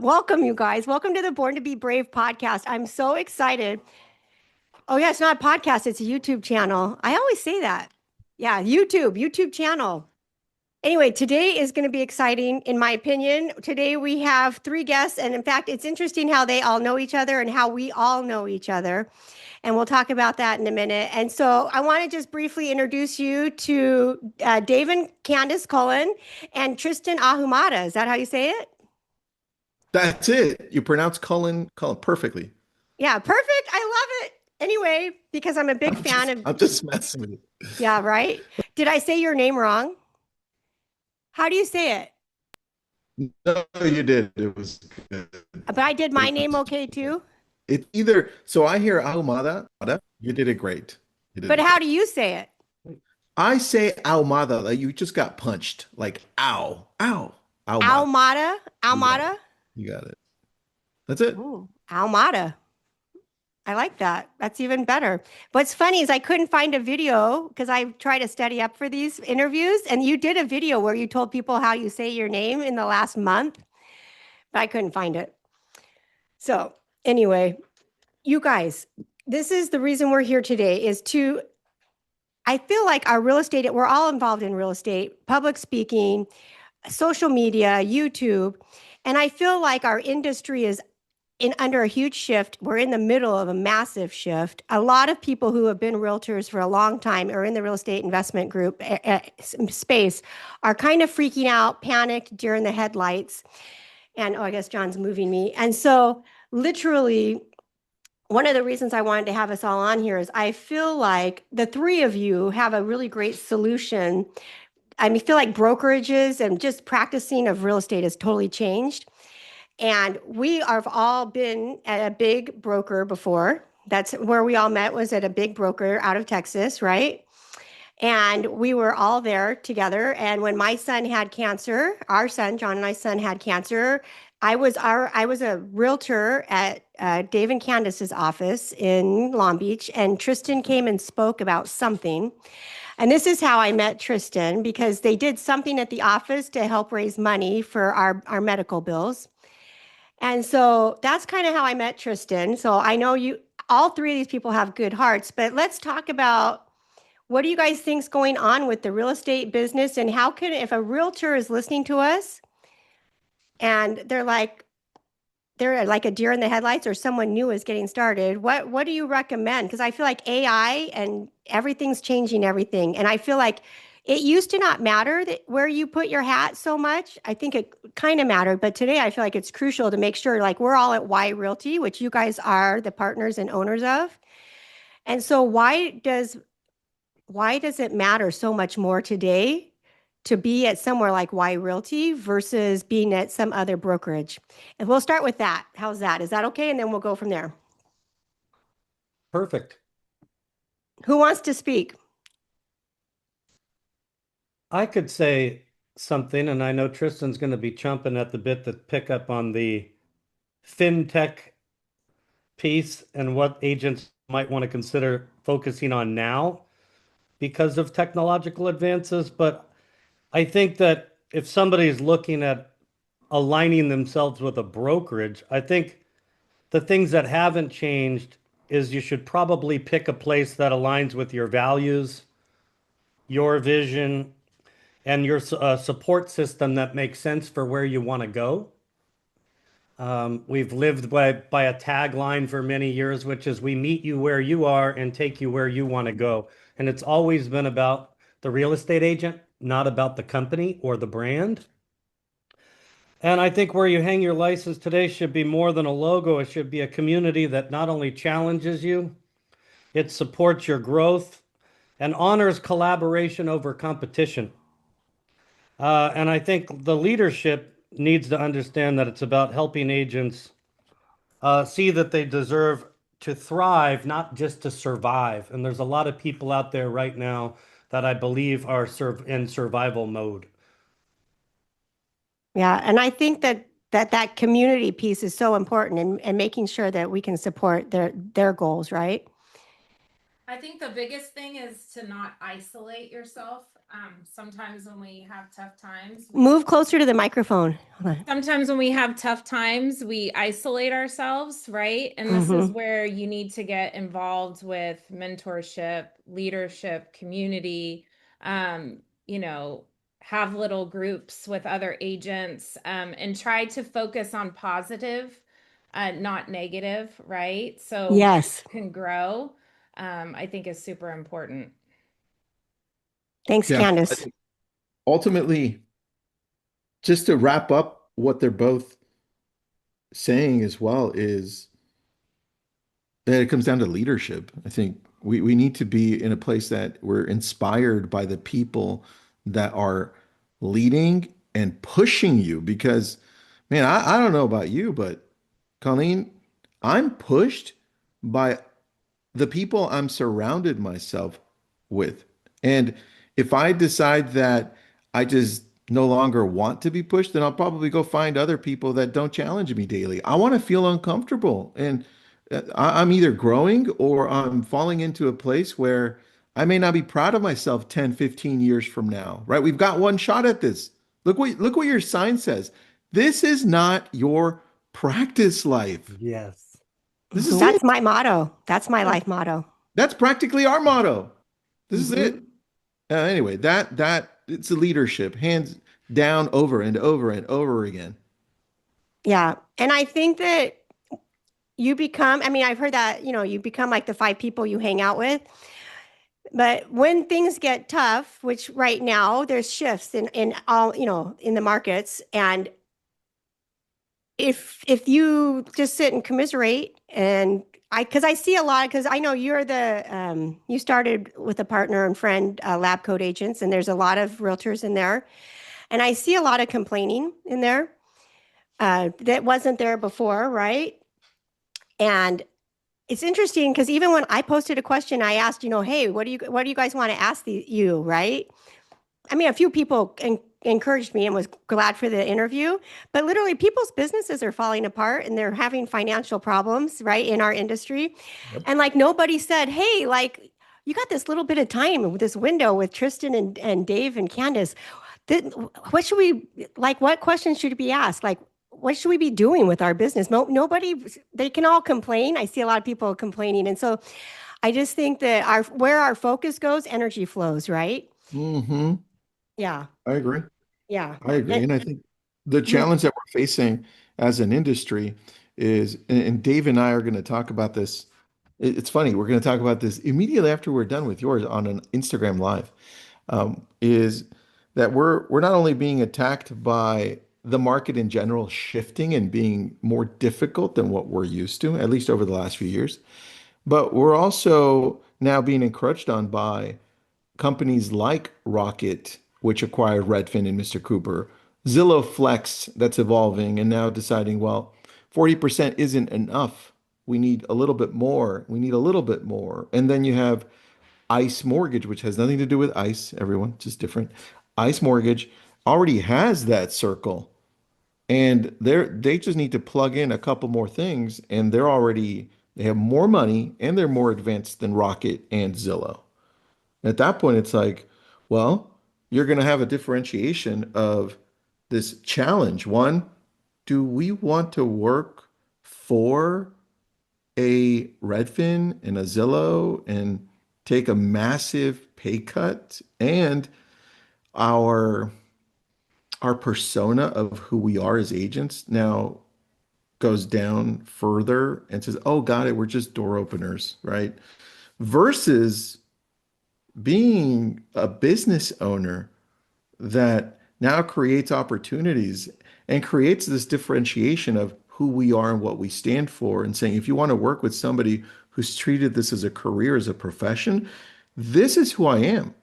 Welcome, you guys. Welcome to the Born to Be Brave podcast. I'm so excited. Oh, yeah, it's not a podcast, it's a YouTube channel. I always say that. Yeah, YouTube channel. Anyway, today is going to be exciting, in my opinion. Today we have three guests, and in fact, it's interesting how they all know each other and how we all know each other. And we'll talk about that in a minute. And so I want to just briefly introduce you to David and Candice Culen and Tristan Ahumada. Is that how you say it? That's it. You pronounce Cullen perfectly. Yeah, perfect. I love it. Anyway, because I'm a big fan of, I'm just messing with you. yeah, right? Did I say your name wrong? How do you say it? No, you did. It was good. But I did my It name was okay too. it either so I hear Ahumada. You did it great. You did But it how great. do you say it? I say Ahumada like you just got punched. Like ow, ow, Ahumada. Almada? You got it. Almada? You got it. That's it. Ooh, Almada. I like that. That's even better. What's funny is I couldn't find a video because I try to study up for these interviews. And you did a video where you told people how you say your name in the last month, but I couldn't find it. So, anyway, you guys, this is the reason we're here today is to, I feel like our real estate, we're all involved in real estate, public speaking, social media, YouTube. And I feel like our industry is under a huge shift. We're in the middle of a massive shift. A lot of people who have been realtors for a long time or in the real estate investment group space are kind of freaking out, panicked, deer in the headlights. And oh, I guess John's moving me. And so literally, one of the reasons I wanted to have us all on here is I feel like the three of you have a really great solution. I mean, feel like brokerages and just practicing of real estate has totally changed. And we have all been at a big broker before. That's where we all met, was at a big broker out of Texas, right? And we were all there together. And when my son had cancer, our son, John and my son had cancer, I was a realtor at Dave and Candice's office in Long Beach, and Tristan came and spoke about something. And this is how I met Tristan, because they did something at the office to help raise money for our medical bills. And so that's kind of how I met Tristan. So I know you, all three of these people have good hearts, but let's talk about what do you guys think's going on with the real estate business, and how can, if a realtor is listening to us and they're like a deer in the headlights or someone new is getting started, what do you recommend? Because I feel like AI and everything's changing everything. And I feel like it used to not matter that where you put your hat so much. I think it kind of mattered, but today I feel like it's crucial to make sure, like, we're all at Y Realty, which you guys are the partners and owners of. And so why does it matter so much more today to be at somewhere like Y Realty versus being at some other brokerage? And we'll start with that. How's that? Is that okay? And then we'll go from there. Perfect. Who wants to speak? I could say something, and I know Tristan's going to be chomping at the bit to pick up on the fintech piece and what agents might want to consider focusing on now because of technological advances. But I think that if somebody's looking at aligning themselves with a brokerage, I think the things that haven't changed is you should probably pick a place that aligns with your values, your vision, and your support system that makes sense for where you want to go. We've lived by a tagline for many years, which is we meet you where you are and take you where you want to go. And it's always been about the real estate agent, not about the company or the brand. And I think where you hang your license today should be more than a logo. It should be a community that not only challenges you, it supports your growth and honors collaboration over competition. And I think the leadership needs to understand that it's about helping agents see that they deserve to thrive, not just to survive. And there's a lot of people out there right now that I believe are in survival mode. Yeah, and I think that community piece is so important, and making sure that we can support their goals, right? I think the biggest thing is to not isolate yourself Sometimes when we have tough times, Move closer to the microphone. Hold on. sometimes when we have tough times, we isolate ourselves, right? And this is where you need to get involved with mentorship, leadership, community, you know, have little groups with other agents, and try to focus on positive, not negative, right? So Yes. you can grow, I think is super important. Thanks, Yeah. I Candice. think ultimately, just to wrap up what they're both saying as well is that it comes down to leadership. I think we need to be in a place that we're inspired by the people that are leading and pushing you because, man, I don't know about you, but Colleen, I'm pushed by the people I'm surrounded myself with. And if I decide that I just no longer want to be pushed, then I'll probably go find other people that don't challenge me daily. I want to feel uncomfortable. And I'm either growing or I'm falling into a place where I may not be proud of myself 10, 15 years from now, right? We've got one shot at this. Look what your sign says. This is not your practice life. Yes. This is it. That's my motto. That's my Yeah. life motto. That's practically our motto. This is Mhm. it. Anyway, that it's a leadership, hands down, over and over and over again. Yeah. And I think that you become, I mean, I've heard that, you become like the 5 people you hang out with. But when things get tough, which right now there's shifts in all, in the markets, and if you just sit and commiserate, and because I see a lot, because I know you started with a partner and friend, Lab Coat Agents, and there's a lot of realtors in there, and I see a lot of complaining in there that wasn't there before, right? And it's interesting because even when I posted a question, I asked, hey, what do you guys want to ask you, right? I mean, a few people encouraged me and was glad for the interview, but literally people's businesses are falling apart and they're having financial problems, right, in our industry. Yep. And like nobody said, hey, like you got this little bit of time with this window with Tristan and Dave and Candice. What should we like? What questions should be asked? Like, what should we be doing with our business? Nobody, they can all complain. I see a lot of people complaining. And so I just think that where our focus goes, energy flows, right? Hmm. Yeah. I agree. Yeah. I agree. And, And I think the mhm. challenge that we're facing as an industry is, and Dave and I are going to talk about this. It's funny, we're going to talk about this immediately after we're done with yours on an Instagram Live. Is that we're not only being attacked by the market in general shifting and being more difficult than what we're used to, at least over the last few years, but we're also now being encroached on by companies like Rocket, which acquired Redfin and Mr. Cooper, Zillow Flex, that's evolving and now deciding, well, 40% isn't enough. We need a little bit more. We need a little bit more. And then you have ICE Mortgage, which has nothing to do with ICE, everyone, just different. ICE Mortgage already has that circle. And they just need to plug in a couple more things, and they have more money and they're more advanced than Rocket and Zillow. At that point, it's like, well, you're going to have a differentiation of this challenge. One, do we want to work for a Redfin and a Zillow and take a massive pay cut and our our persona of who we are as agents now goes down further and says, "Oh, got it, we're just door openers," right? Versus being a business owner that now creates opportunities and creates this differentiation of who we are and what we stand for, and saying, if you want to work with somebody who's treated this as a career, as a profession, this is who I am.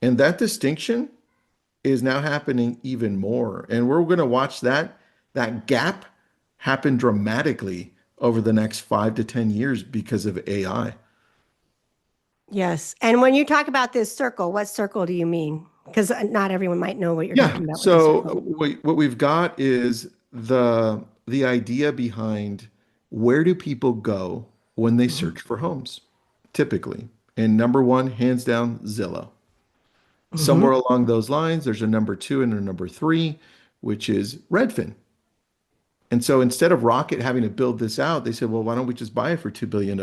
And that distinction is now happening even more. And we're going to watch that gap happen dramatically over the next 5 to 10 years because of AI. Yes. And when you talk about this circle, what circle do you mean? Because not everyone might know what you're Yeah. talking about with the So circle. what we've got is the idea behind where do people go when they Mhm. search for homes, typically. And number one, hands down, Zillow. Mhm. Somewhere along those lines, there's a number two and a number three, which is Redfin. And so instead of Rocket having to build this out, they said, well, why don't we just buy it for $2 billion?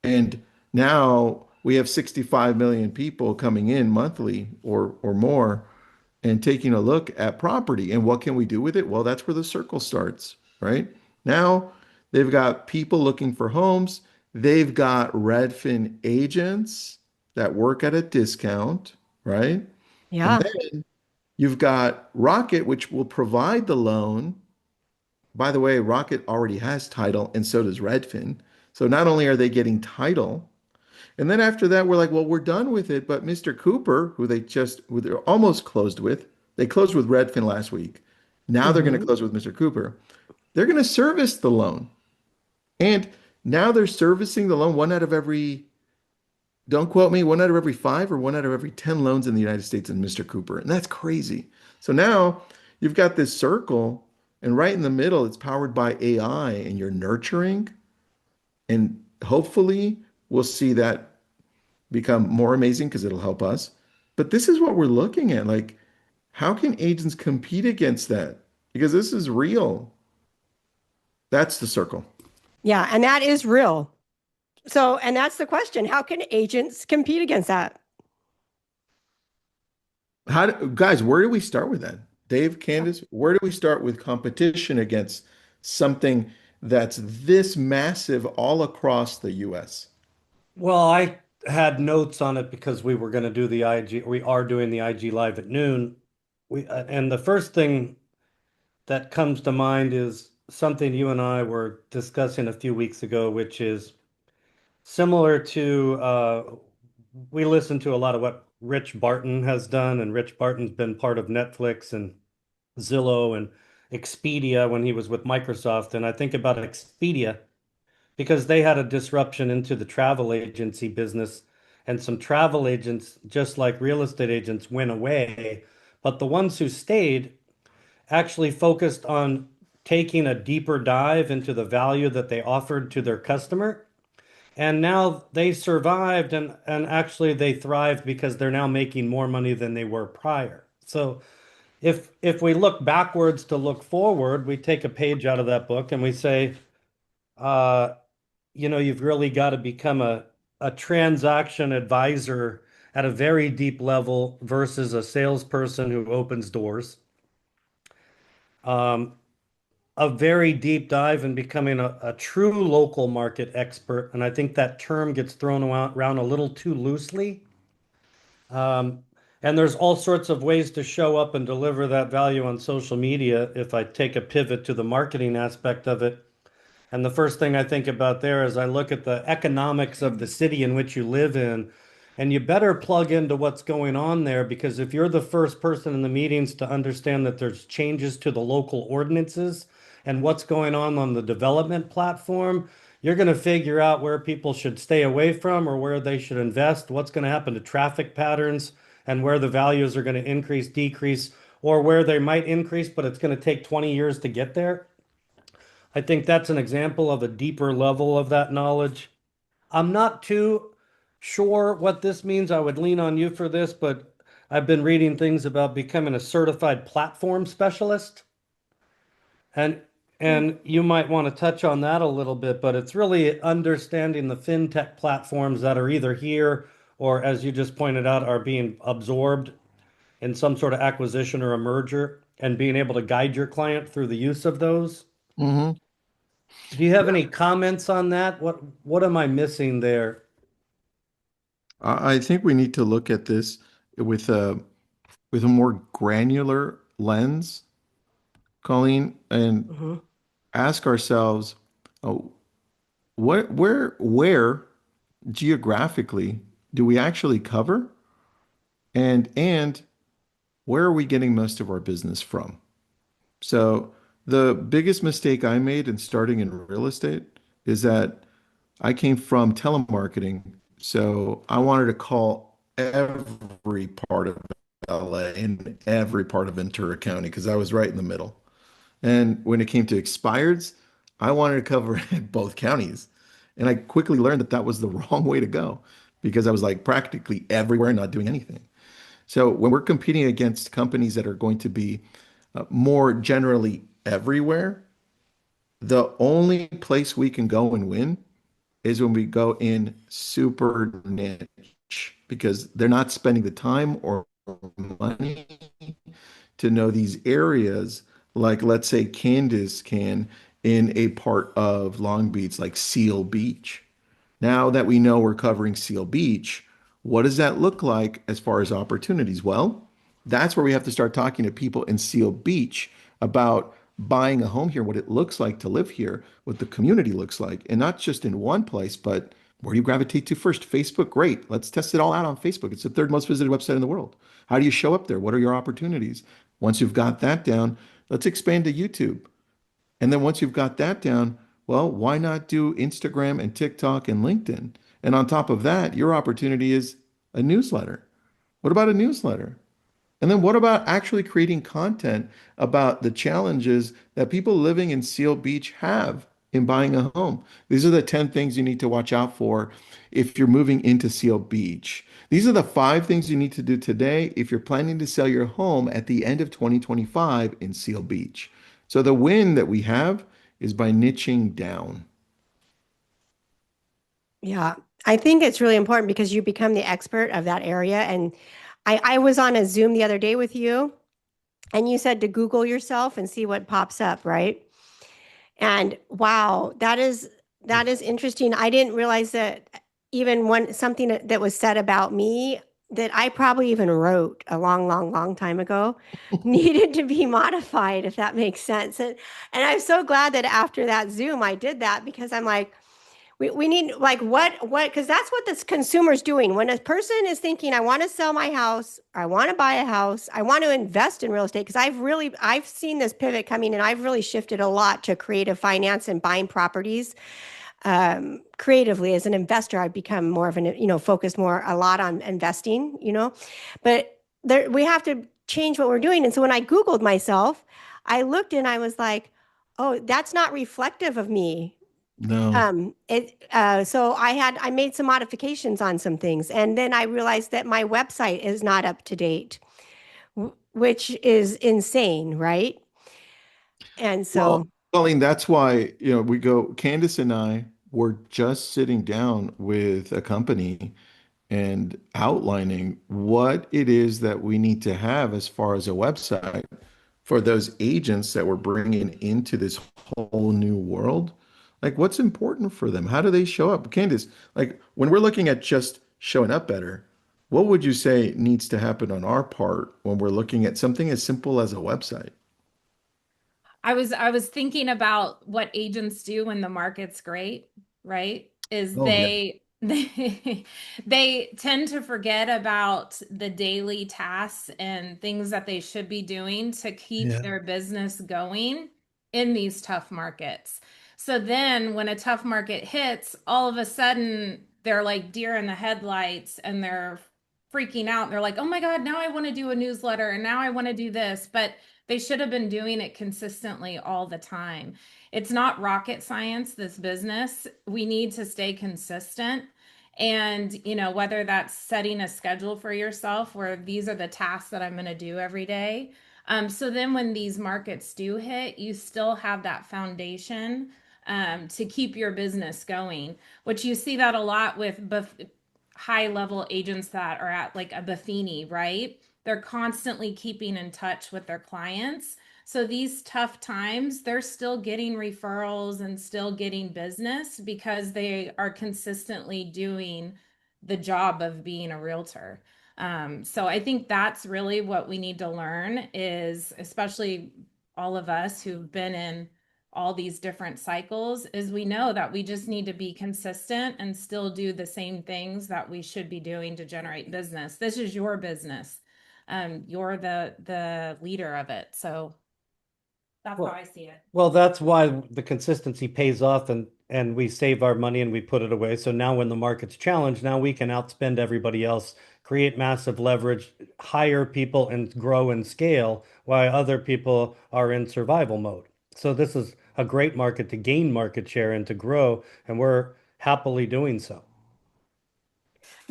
And now we have 65 million people coming in monthly or more and taking a look at property. And what can we do with it? Well, that's where the circle starts, right? Now they've got people looking for homes. They've got Redfin agents that work at a discount, right? And Yeah. then you've got Rocket, which will provide the loan. By the way, Rocket already has title, and so does Redfin. So not only are they getting title, and then after that, we're like, well, we're done with it. But Mr. Cooper, who they're almost closed with, they closed with Redfin last week. Now they're going to Mhm. close with Mr. Cooper. They're going to service the loan. And now they're servicing the loan one out of every, don't quote me, one out of every five or one out of every 10 loans in the United States in Mr. Cooper. And that's crazy. So now you've got this circle, and right in the middle, it's powered by AI, and you're nurturing. And hopefully, we'll see that become more amazing because it'll help us. But this is what we're looking at. Like, how can agents compete against that? Because this is real. That's the circle. Yeah, and that is real. So, and that's the question. How can agents compete against that? Guys, where do we start with that? Dave, Candice, where do we start with competition against something that's this massive all across the US? Well, I had notes on it because we were going to do the IG, we are doing the IG live at noon. And the first thing that comes to mind is something you and I were discussing a few weeks ago, which is similar to we listen to a lot of what Rich Barton has done, and Rich Barton's been part of Netflix and Zillow and Expedia when he was with Microsoft. And I think about Expedia because they had a disruption into the travel agency business, and some travel agents, just like real estate agents, went away. But the ones who stayed actually focused on taking a deeper dive into the value that they offered to their customer. And now they survived, and actually they thrived because they're now making more money than they were prior. So if we look backwards to look forward, we take a page out of that book and we say, uh, you've really got to become a transaction advisor at a very deep level versus a salesperson who opens doors. Um, a very deep dive in becoming a true local market expert. And I think that term gets thrown around a little too loosely. Um, and there's all sorts of ways to show up and deliver that value on social media if I take a pivot to the marketing aspect of it. And the first thing I think about there is I look at the economics of the city in which you live in, and you better plug into what's going on there, because if you're the first person in the meetings to understand that there's changes to the local ordinances and what's going on the development platform, you're going to figure out where people should stay away from or where they should invest, what's going to happen to traffic patterns, and where the values are going to increase, decrease, or where they might increase, but it's going to take 20 years to get there. I think that's an example of a deeper level of that knowledge. I'm not too sure what this means. I would lean on you for this, but I've been reading things about becoming a certified platform specialist. And and you might want to touch on that a little bit, but it's really understanding the fintech platforms that are either here or, as you just pointed out, are being absorbed in some sort of acquisition or a merger, and being able to guide your client through the use of those. Hmm. Do you have any comments on that? What am I missing there? I think we need to look at this with a more granular lens, Colleen, and Mhm. ask ourselves, oh, where geographically do we actually cover? And where are we getting most of our business from? So the biggest mistake I made in starting in real estate is that I came from telemarketing. So I wanted to call every part of LA and every part of Ventura County because I was right in the middle. And when it came to expireds, I wanted to cover both counties. And I quickly learned that that was the wrong way to go because I was like practically everywhere, not doing anything. So when we're competing against companies that are going to be more generally everywhere, the only place we can go and win is when we go in super niche because they're not spending the time or money to know these areas, like let's say Candice can in a part of Long Beach, like Seal Beach. Now that we know we're covering Seal Beach, what does that look like as far as opportunities? Well, that's where we have to start talking to people in Seal Beach about buying a home here, what it looks like to live here, what the community looks like, and not just in one place, but where do you gravitate to first? Facebook, great. Let's test it all out on Facebook. It's the third most visited website in the world. How do you show up there? What are your opportunities? Once you've got that down, let's expand to YouTube. And then once you've got that down, well, why not do Instagram and TikTok and LinkedIn? And on top of that, your opportunity is a newsletter. What about a newsletter? And then what about actually creating content about the challenges that people living in Seal Beach have in buying a home? These are the 10 things you need to watch out for if you're moving into Seal Beach. These are the 5 things you need to do today if you're planning to sell your home at the end of 2025 in Seal Beach. So the win that we have is by niching down. Yeah, I think it's really important because you become the expert of that area. And I was on a Zoom the other day with you, and you said to Google yourself and see what pops up, right? And wow, that is interesting. I didn't realize that even when something that was said about me that I probably even wrote a long, long, long time ago needed to be modified, if that makes sense. And I'm so glad that after that Zoom I did that because I'm like, we need like what because that's what this consumer's doing. When a person is thinking, I want to sell my house, I want to buy a house, I want to invest in real estate, because I've seen this pivot coming and I've really shifted a lot to creative finance and buying properties. Creatively as an investor, I've become more of an, focused more a lot on investing, but we have to change what we're doing. And so when I Googled myself, I looked and I was like, oh, that's not reflective of me. No. So I made some modifications on some things, and then I realized that my website is not up to date, which is insane, right? And Well, so, Colleen, that's why, we go, Candice and I were just sitting down with a company and outlining what it is that we need to have as far as a website for those agents that we're bringing into this whole new world. Like, what's important for them? How do they show up? Candice, like, when we're looking at just showing up better, what would you say needs to happen on our part when we're looking at something as simple as a website? I was thinking about what agents do when the market's great, right? Is Oh, yeah. they tend to forget about the daily tasks and things that they should be doing to keep Yeah. their business going in these tough markets. So then when a tough market hits, all of a sudden they're like deer in the headlights and they're freaking out. They're like, "Oh my God, now I want to do a newsletter and now I want to do this." But they should have been doing it consistently all the time. It's not rocket science, this business. We need to stay consistent. And, whether that's setting a schedule for yourself where these are the tasks that I'm going to do every day. So then when these markets do hit, you still have that foundation to keep your business going, which you see that a lot with high level agents that are at like a Buffini, right? They're constantly keeping in touch with their clients. So these tough times, they're still getting referrals and still getting business because they are consistently doing the job of being a realtor. So I think that's really what we need to learn is, especially all of us who've been in all these different cycles, is we know that we just need to be consistent and still do the same things that we should be doing to generate business. This is your business. You're the leader of it. So that's how I see it. Well, that's why the consistency pays off and we save our money and we put it away. So now when the market's challenged, now we can outspend everybody else, create massive leverage, hire people and grow and scale while other people are in survival mode. So this is a great market to gain market share and to grow, and we're happily doing so.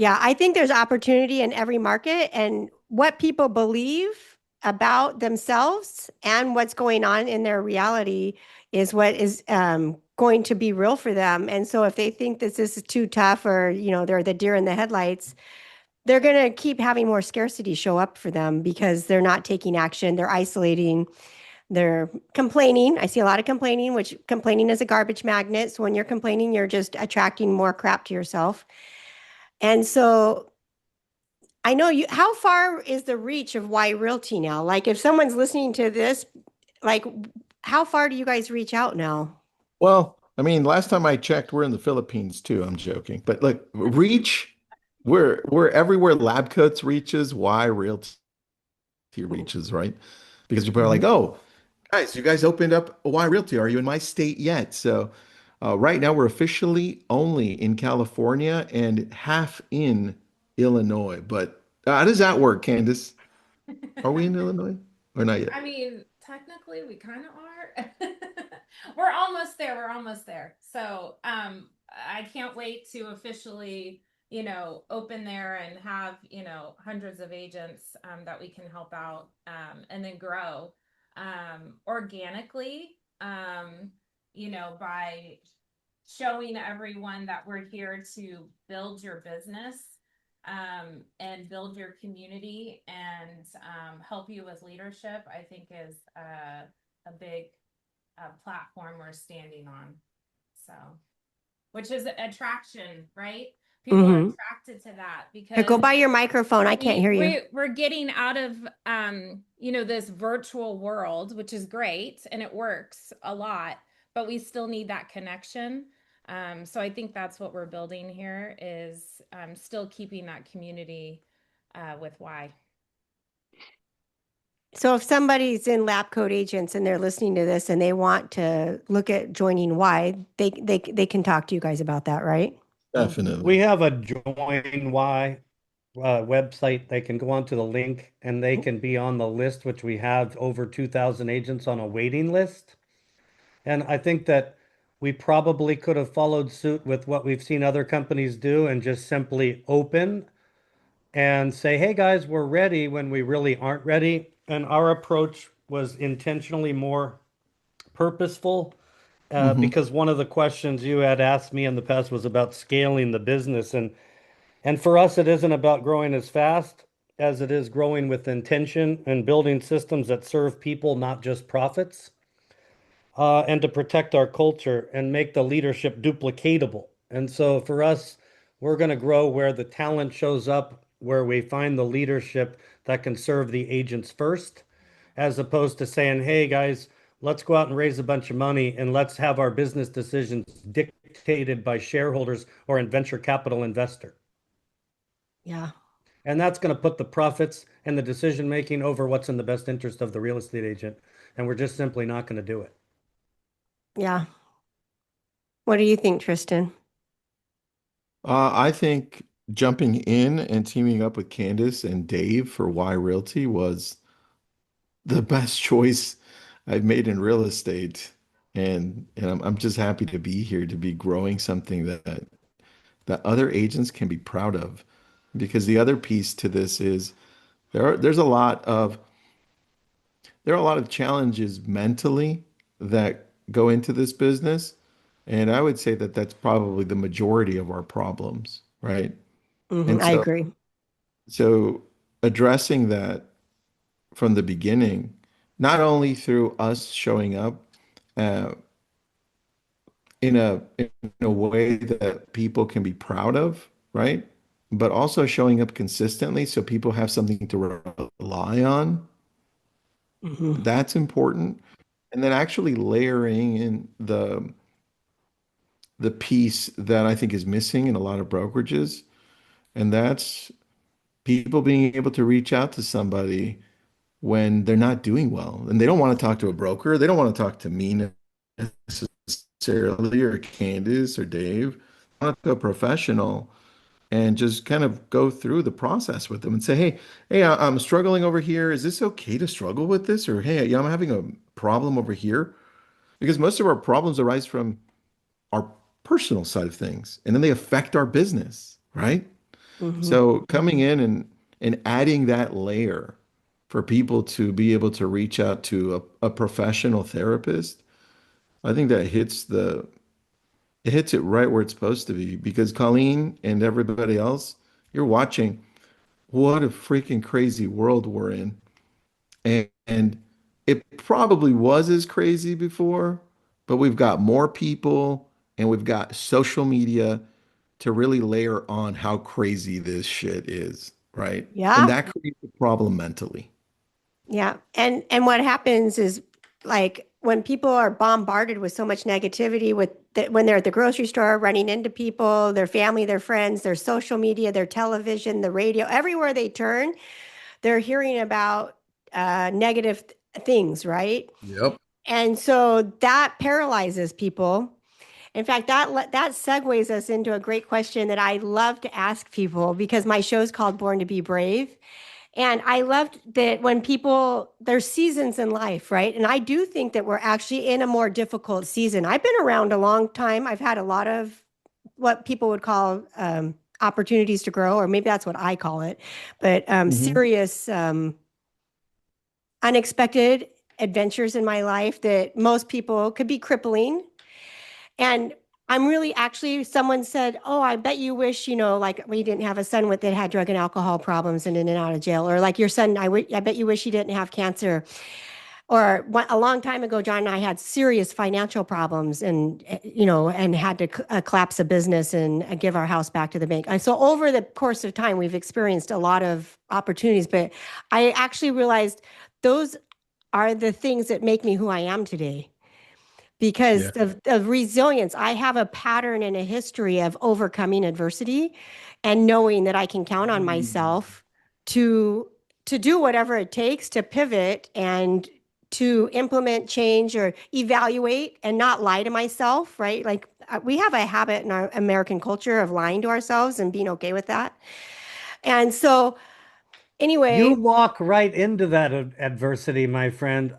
yeah, I think there's opportunity in every market, and what people believe about themselves and what's going on in their reality is what is going to be real for them. And so if they think this is too tough, or, you know, they're the deer in the headlights, they're going to keep having more scarcity show up for them because they're not taking action. They're isolating. They're complaining. I see a lot of complaining, which complaining is a garbage magnet. So when you're complaining, you're just attracting more crap to yourself. And so I know you, how far is the reach of Why Realty now? Like if someone's listening to this, like how far do you guys reach out now? Well, I mean, last time I checked, we're in the Philippines too. I'm joking, but look, reach. We're everywhere. Lab Coats reaches. Why Realty reaches, right? Because people are like, oh, guys, you guys opened up a Y Realty. Are you in my state yet? So right now we're officially only in California and half in Illinois. But how does that work, Candice? Are we in Illinois or not yet? I mean, technically we kind of are. We're almost there. We're almost there. So, I can't wait to officially, you know, open there and have, you know, hundreds of agents, that we can help out, and then grow, organically, you know, by showing everyone that we're here to build your business, and build your community and help you with leadership, I think is a big platform we're standing on. So, which is attraction, right? People are attracted to that Here, go because by your microphone. I can't hear you. we're getting out of you know, this virtual world, which is great and it works a lot, but we still need that connection. So I think that's what we're building here is still keeping that community with Why. So if somebody's in Lab Coat Agents and they're listening to this and they want to look at joining Why, they can talk to you guys about that, right? Definitely. We have a Join Why website. They can go onto the link and they can be on the list, which we have over 2,000 agents on a waiting list. And I think that we probably could have followed suit with what we've seen other companies do and just simply open and say, hey guys, we're ready when we really aren't ready. And our approach was intentionally more purposeful because one of the questions you had asked me in the past was about scaling the business. And for us, it isn't about growing as fast as it is growing with intention and building systems that serve people, not just profits, and to protect our culture and make the leadership duplicatable. And so for us, we're going to grow where the talent shows up, where we find the leadership that can serve the agents first, as opposed to saying, hey guys, let's go out and raise a bunch of money and let's have our business decisions dictated by shareholders or a venture capital investor. Yeah. And that's going to put the profits and the decision making over what's in the best interest of the real estate agent. And we're just simply not going to do it. Yeah. What do you think, Tristan? I think jumping in and teaming up with Candice and Dave for Y Realty was the best choice I've made in real estate. And I'm just happy to be here to be growing something that other agents can be proud of. Because the other piece to this is there's a lot of there are a lot of challenges mentally that go into this business. And I would say that that's probably the majority of our problems, right? And I so agree. so addressing that from the beginning, not only through us showing up uh, in a way that people can be proud of, right? But also showing up consistently so people have something to rely on. That's important. And then actually layering in the piece that I think is missing in a lot of brokerages, and that's people being able to reach out to somebody when they're not doing well. And they don't want to talk to a broker. They don't want to talk to me necessarily or Candice or Dave. They want to talk to a professional and just kind of go through the process with them and say, hey, I'm struggling over here. Is this okay to struggle with this? Or hey, yeah, I'm having a problem over here. Because most of our problems arise from our personal side of things, and then they affect our business, right? So coming in and adding that layer for people to be able to reach out to a professional therapist, I think that it hits it right where it's supposed to be, because Colleen and everybody else, you're watching what a freaking crazy world we're in. And it probably was as crazy before, but we've got more people and we've got social media to really layer on how crazy this shit is, right? And Yeah. that creates a problem mentally. Yeah. And what happens is, like, when people are bombarded with so much negativity when they're at the grocery store running into people, their family, their friends, their social media, their television, the radio, everywhere they turn, they're hearing about negative things, right? Yep. And so that paralyzes people. In fact, that segues us into a great question that I love to ask people, because my show's called Born to Be Brave. And I loved that when people, there's seasons in life, right? And I do think that we're actually in a more difficult season. I've been around a long time. I've had a lot of what people would call opportunities to grow, or maybe that's what I call it, but Mhm. serious, unexpected adventures in my life that most people could be crippling. And I'm really, actually, someone said, "Oh, I bet you wish, like, we didn't have a son that had drug and alcohol problems and in and out of jail." Or like your son, I bet you wish he didn't have cancer. Or a long time ago, John and I had serious financial problems, and, and had to collapse a business and give our house back to the bank. And so over the course of time, we've experienced a lot of opportunities, but I actually realized those are the things that make me who I am today, because Yeah. of resilience. I have a pattern and a history of overcoming adversity and knowing that I can count on myself to do whatever it takes to pivot and to implement change or evaluate and not lie to myself, right? Like, we have a habit in our American culture of lying to ourselves and being okay with that. And so You anyway, walk right into that adversity, my friend.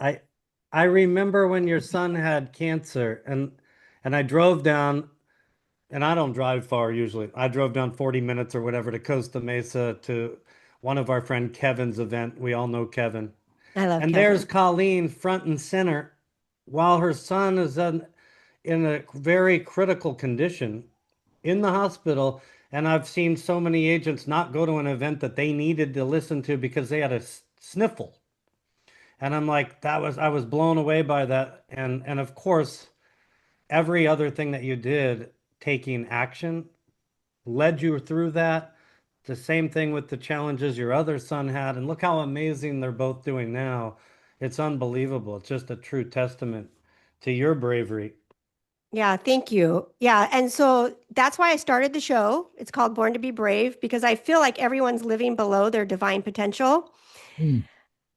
I remember when your son had cancer, and I drove down, and I don't drive far usually. I drove down 40 minutes or whatever to Costa Mesa to one of our friend Kevin's event. We all know Kevin. I love And there's Kevin. Colleen front and center while her son is in a very critical condition in the hospital. And I've seen so many agents not go to an event that they needed to listen to because they had a sniffle. And I'm like, I was blown away by that. And of course, every other thing that you did, taking action, led you through that. The same thing with the challenges your other son had. And look how amazing they're both doing now. It's unbelievable. It's just a true testament to your bravery. Yeah, thank you. Yeah. And so that's why I started the show. It's called Born to Be Brave, because I feel like everyone's living below their divine potential. Mm.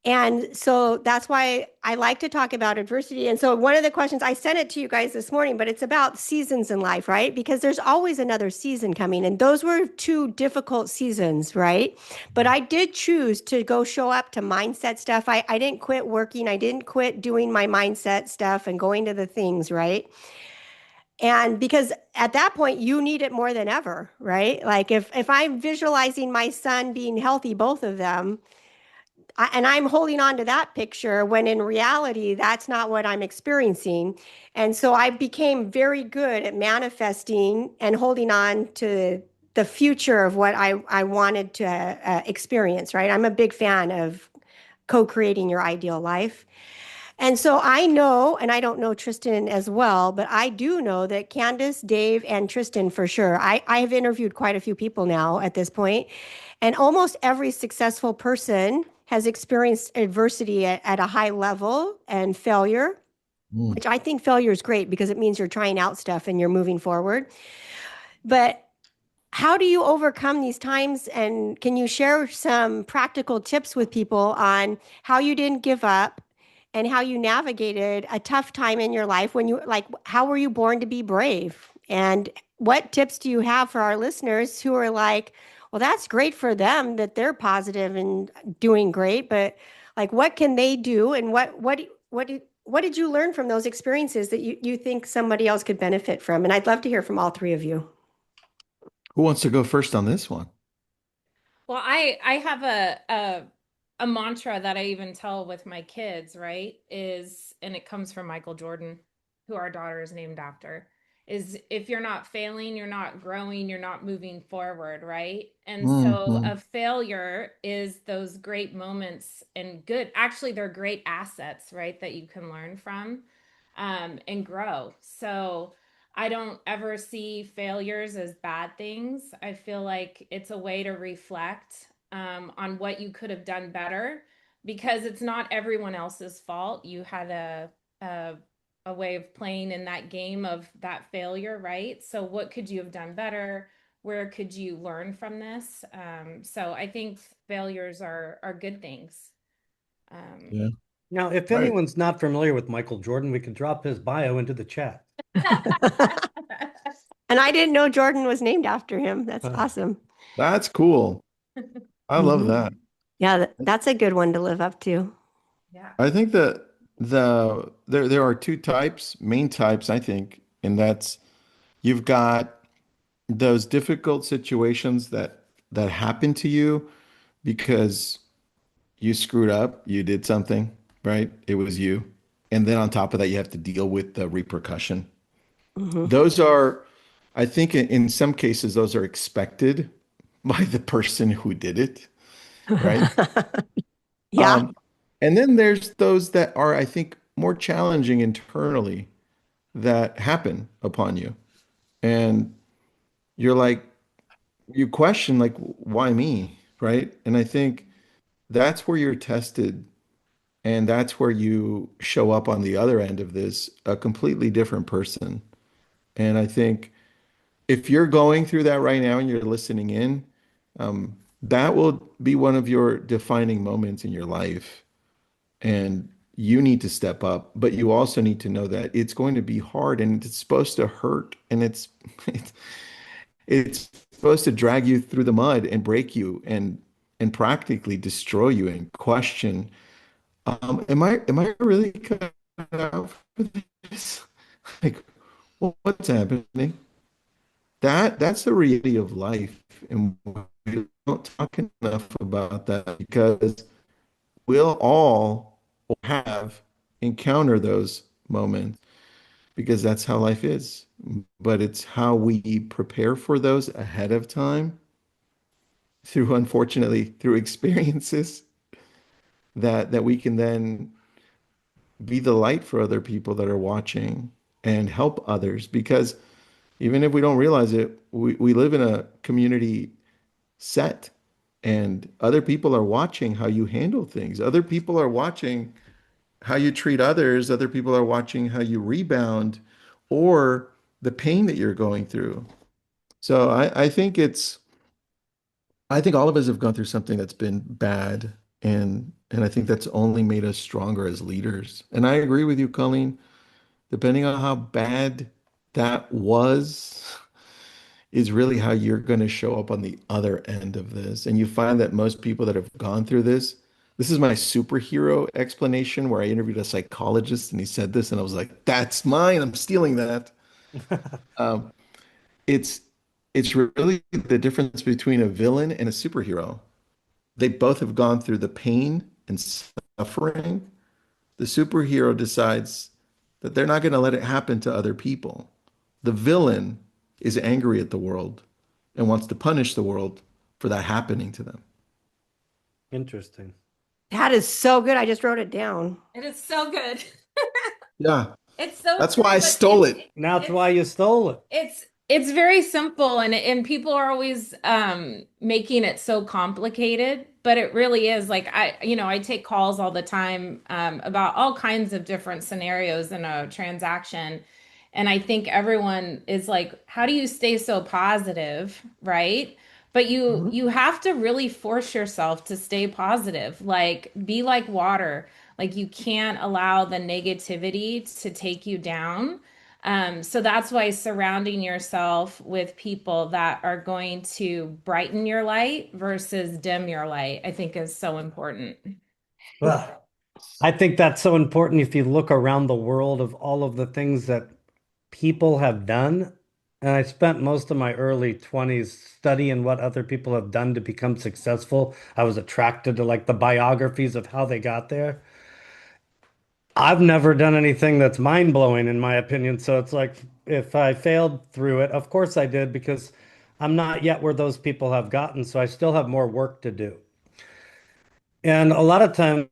And so that's why I like to talk about adversity. And so one of the questions, I sent it to you guys this morning, but it's about seasons in life, right? Because there's always another season coming. And those were two difficult seasons, right? But I did choose to go show up to mindset stuff. I didn't quit working. I didn't quit doing my mindset stuff and going to the things, right? And because at that point you need it more than ever, right? Like, if I'm visualizing my son being healthy, both of them, and I'm holding on to that picture when in reality that's not what I'm experiencing. And so I became very good at manifesting and holding on to the future of what I wanted to experience, right? I'm a big fan of co-creating your ideal life. And so I know, and I don't know Tristan as well, but I do know that Candice, Dave, and Tristan for sure. I have interviewed quite a few people now at this point, and almost every successful person has experienced adversity at a high level and failure, Mm. which I think failure is great because it means you're trying out stuff and you're moving forward. But how do you overcome these times? And can you share some practical tips with people on how you didn't give up and how you navigated a tough time in your life when you, like, how were you born to be brave? And what tips do you have for our listeners who are like, well, that's great for them that they're positive and doing great, but like, what can they do? And what did you learn from those experiences that you think somebody else could benefit from? And I'd love to hear from all three of you. Who wants to go first on this one? Well, I have a mantra that I even tell with my kids, right? Is, and it comes from Michael Jordan, who our daughter is named after, is if you're not failing, you're not growing, you're not moving forward, right? And so Hmm. a failure is those great moments and good, actually they're great assets, right? That you can learn from and grow. So I don't ever see failures as bad things. I feel like it's a way to reflect on what you could have done better because it's not everyone else's fault. You had a a way of playing in that game of that failure, right? So what could you have done better? Where could you learn from this? So I think failures are good things. Um, Yeah. Now, if Right. anyone's not familiar with Michael Jordan, we can drop his bio into the chat. And I didn't know Jordan was named after him. That's Uh, awesome. That's cool. I love Mhm. that. Yeah, that's a good one to live up to. yeah. I think that there are two types, main types, I think, and that's you've got those difficult situations that happen to you because you screwed up, you did something, right? It was you. And then on top of that, you have to deal with the repercussion. Hmm. Those are, I think in some cases, those are expected by the person who did it, right? Yeah. Um, and then there's those that are, I think, more challenging internally that happen upon you. And you're like, you question, like, why me? Right. And I think that's where you're tested. And that's where you show up on the other end of this, a completely different person. And I think if you're going through that right now and you're listening in, that will be one of your defining moments in your life. And you need to step up, but you also need to know that it's going to be hard and it's supposed to hurt and it's it's supposed to drag you through the mud and break you and practically destroy you and question, am I really cut out for this? Like, what's happening? That's the reality of life, and we don't talk enough about that because we'll all have encounter those moments because that's how life is. But it's how we prepare for those ahead of time through, unfortunately, through experiences that we can then be the light for other people that are watching and help others. Because even if we don't realize it, we live in a community set and other people are watching how you handle things. Other people are watching how you treat others. Other people are watching how you rebound or the pain that you're going through. So I think all of us have gone through something that's been bad, and I think that's only made us stronger as leaders. And I agree with you, Colleen. Depending on how bad that was, is really how you're going to show up on the other end of this. And you find that most people that have gone through this is my superhero explanation where I interviewed a psychologist and he said this, and I was like, that's mine. I'm stealing that. Um, it's it's really the difference between a villain and a superhero. They both have gone through the pain and suffering. The superhero decides that they're not going to let it happen to other people. The villain is angry at the world and wants to punish the world for that happening to them. Interesting. That is so good. I just wrote it down. It is so good. Yeah, It's so that's why true, I but stole it. Now that's why it's you stole it. it's very simple and people are always making it so complicated, but it really is like I take calls all the time about all kinds of different scenarios in a transaction. And I think everyone is like, how do you stay so positive, right? But you Mhm. you have to really force yourself to stay positive. Like be like water. Like you can't allow the negativity to take you down. So that's why surrounding yourself with people that are going to brighten your light versus dim your light, I think is so important. Well, I think that's so important if you look around the world of all of the things that people have done And I spent most of my early 20s studying what other people have done to become successful. I was attracted to like the biographies of how they got there. I've never done anything that's mind-blowing in my opinion. So it's like if I failed through it, of course I did because I'm not yet where those people have gotten. So I still have more work to do. And a lot of times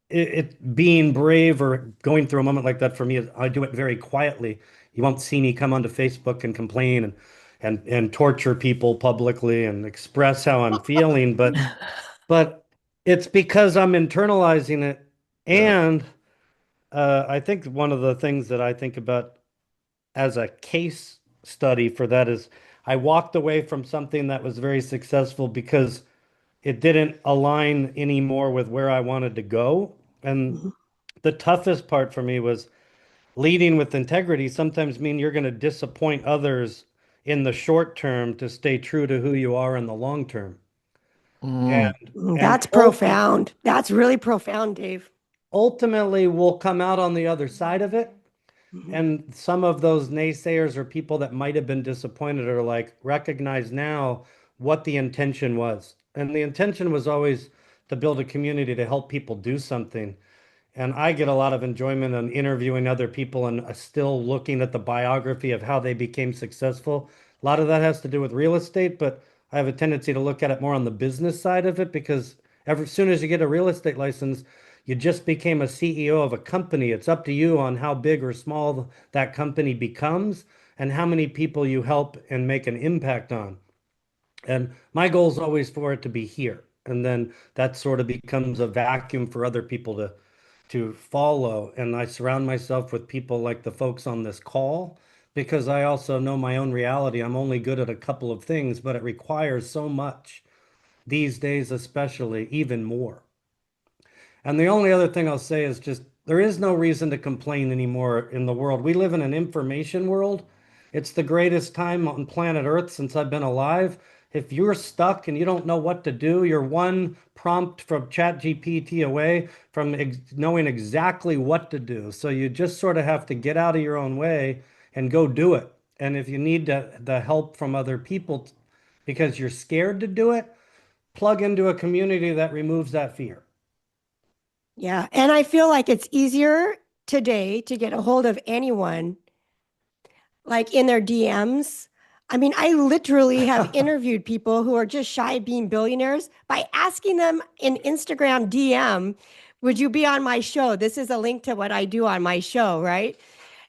it being brave or going through a moment like that for me is I do it very quietly. You won't see me come onto Facebook and complain and torture people publicly and express how I'm feeling, but it's because I'm internalizing it. Yeah. And I think one of the things that I think about as a case study for that is I walked away from something that was very successful because it didn't align anymore with where I wanted to go. And Mhm. the toughest part for me was leading with integrity sometimes mean you're going to disappoint others in the short term to stay true to who you are in the long term. Mm. And That's profound. That's really profound, Dave. ultimately we'll come out on the other side of it. Mhm. And some of those naysayers or people that might have been disappointed are like, recognize now what the intention was. And the intention was always to build a community to help people do something. And I get a lot of enjoyment in interviewing other people and still looking at the biography of how they became successful. A lot of that has to do with real estate, but I have a tendency to look at it more on the business side of it because as soon as you get a real estate license, you just became a CEO of a company. It's up to you on how big or small that company becomes and how many people you help and make an impact on. And my goal is always for it to be here. And then that sort of becomes a vacuum for other people to follow. And I surround myself with people like the folks on this call because I also know my own reality. I'm only good at a couple of things, but it requires so much these days, especially even more. And the only other thing I'll say is just there is no reason to complain anymore in the world. We live in an information world. It's the greatest time on planet Earth since I've been alive. If you're stuck and you don't know what to do, you're one prompt from ChatGPT away from knowing exactly what to do. So you just sort of have to get out of your own way and go do it. And if you need the help from other people because you're scared to do it, plug into a community that removes that fear. Yeah. And I feel like it's easier today to get a hold of anyone like in their DMs. I mean, I literally have interviewed people who are just shy of being billionaires by asking them in Instagram DM, would you be on my show? This is a link to what I do on my show, right?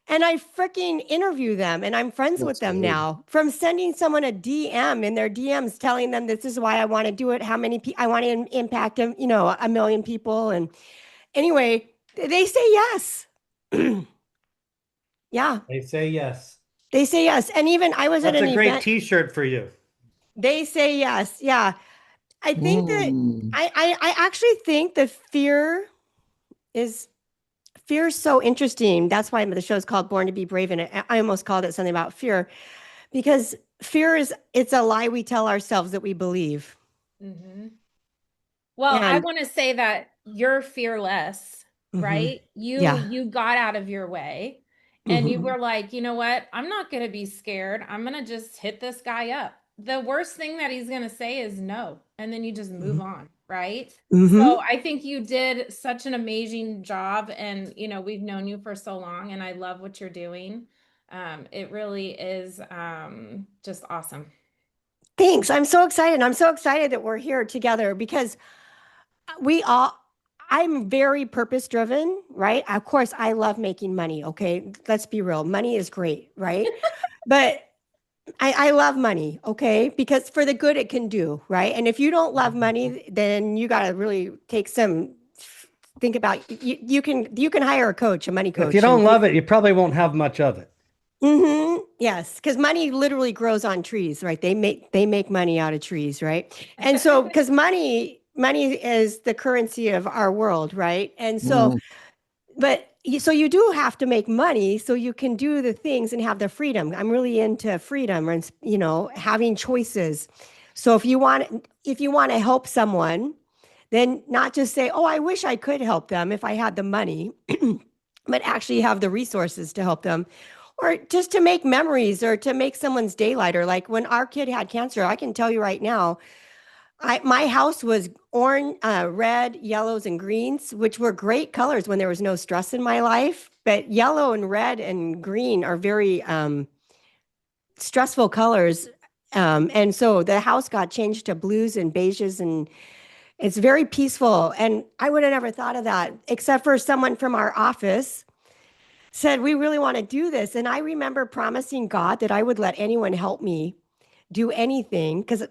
And I freaking interview them and I'm friends with That's them good. now from sending someone a DM in their DMs telling them this is why I want to do it, how many people I want to impact them, 1 million people. And anyway, they say yes. Yeah, They say yes. they say yes. And even I was at That's an a great event, t-shirt for you. they say yes. Yeah. I think that Mm. I actually think that is fear is so interesting. That's why the show is called Born to Be Brave. And I almost called it something about fear because it's a lie we tell ourselves that we believe. Mhm. Well, I And want to say that you're fearless, mhm, right? You yeah. you got out of your way and you Mhm, were like, "You know what? I'm not going to be scared. I'm going to just hit this guy up." The worst thing that he's going to say is no, and then you just move mhm, on, right? So, mhm. I think you did such an amazing job and, we've known you for so long and I love what you're doing. It really is just awesome. Thanks. I'm so excited. I'm so excited that we're here together because we all I'm very purpose driven, right? Of course, I love making money. Okay. Let's be real. Money is great, right? But I love money, okay? Because for the good it can do, right? And if you don't love money, then you got to really think about you can hire a coach, a money If you coach, don't and love it, you probably won't have much of it. yes, because money literally grows on trees, right? They make money out of trees, right? And so because money is the currency of our world, right? And so Mm. so you do have to make money so you can do the things and have the freedom. I'm really into freedom and having choices. So if you want to help someone, then not just say, "Oh, I wish I could help them if I had the money," but actually have the resources to help them. or just to make memories or to make someone's day lighter. Like when our kid had cancer, I can tell you right now, my house was orange, red, yellows, and greens, which were great colors when there was no stress in my life. But yellow and red and green are very stressful colors. And so the house got changed to blues and beiges, and it's very peaceful. And I would have never thought of that, except for someone from our office said, we really want to do this. And I remember promising God that I would let anyone help me do anything, because